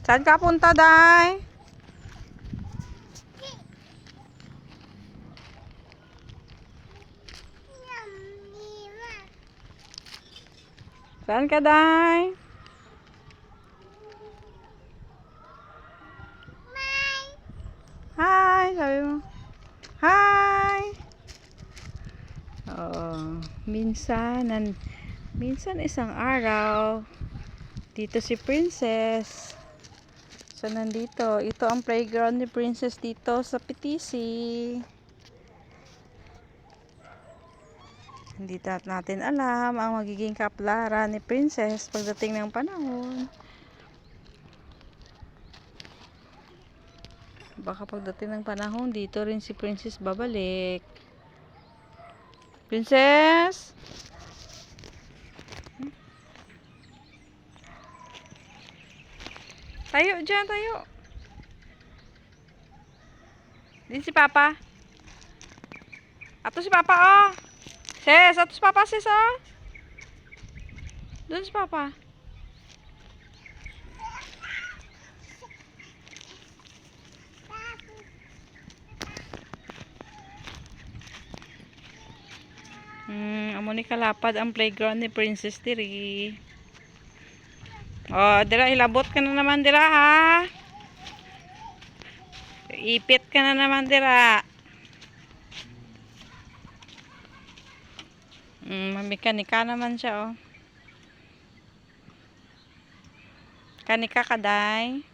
Saan ka punta, Day? Saan ka, Day? Hi, sabi mo. Hi. Oh, minsan isang araw dito si Princess. So nandito, ito ang playground ni Princess dito sa PTC. Hindi natin alam ang magiging kaplaran ni Princess pagdating ng panahon. Baka pagdating ng panahon, dito rin si Princess babalik. Princess? Tayo dyan, tayo. Din si Papa. Ato si Papa, oh. Sis, ato si Papa, sis, oh. Doon si Papa. Amo ni kalapad ang playground ni Princess diri. Oh, dira hilabot ka na naman dira, ha. Ipit ka na naman dira. Mamikanika naman siya, oh. Kanika ka, Day.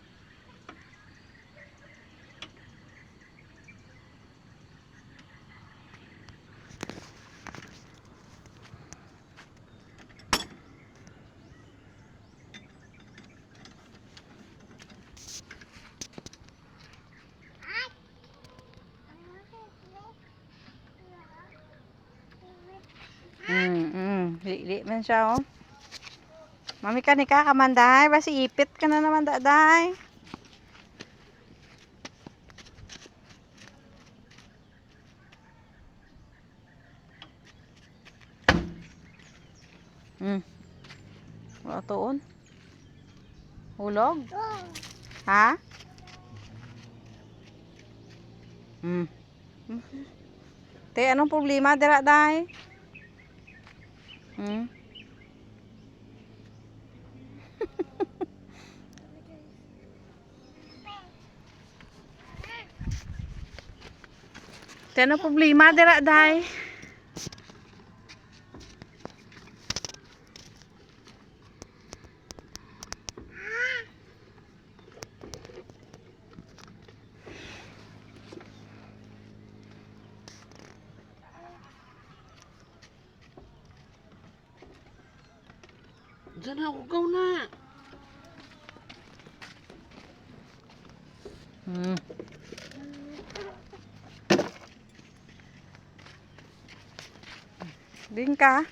Li man siya, oh. Mamikanika ka man, Day. Basi ipit ka na naman, Day. Wala tuon. Hulog? Ha? Te, anong problema dira, Day? Te, anong problema dira, Day? Diyan ako, gaw na. Din ka?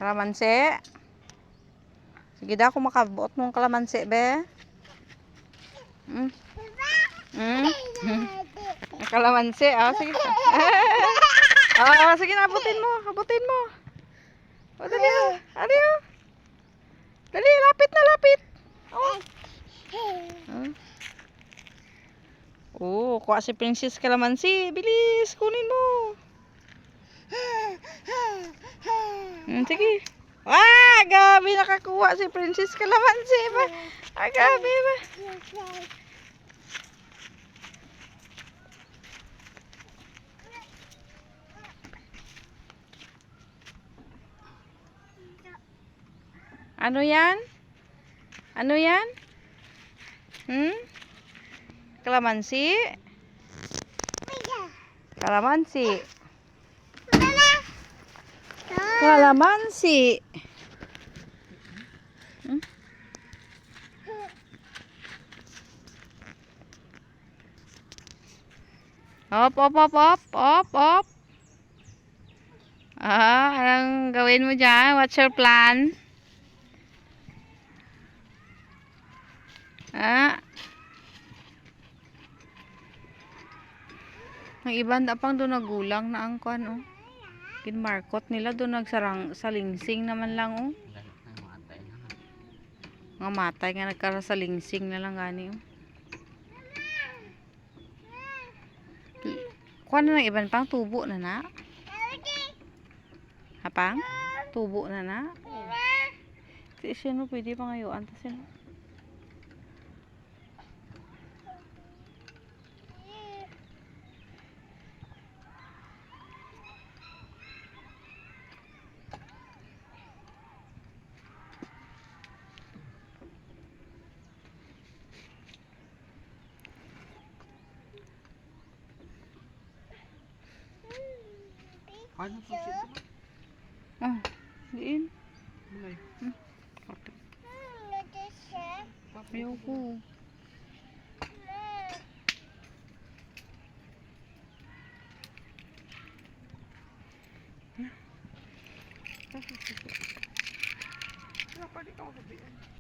Kalamansi? Sige daw kung makabuot mong kalamansi, be. Kalamansi, oh, sige. Sige na, abutin mo. Abutin mo. O, dali, oh. Dali, oh. Dali, lapit na, lapit. Oh. Kuha si Princess kalamansi. Bilis, kunin mo. Sige. Gabi nakakuha si Princess kalamansi ba? Gabi ba? Ano yan? Ano yan? Kalamansi? Kalamansi. Kalamansi. Op, op, op, op, op, op. Anong gawin mo dyan? What's your plan? Ang iba na pang doon nagulang na ang kwan, oh. Ginmarkot nila doon nagsarang salingsing naman lang oh. Nga matay nga nagkarasalingsing na lang gani oh. Kuha na ng iban pang tubo na na. Hapang? Tubo na na. Kasi siya no, pwede pa ngayon. Tapos yun. Ano po siya? Oh, diin. Mulay. Ayaw ko. Kaya pa di ka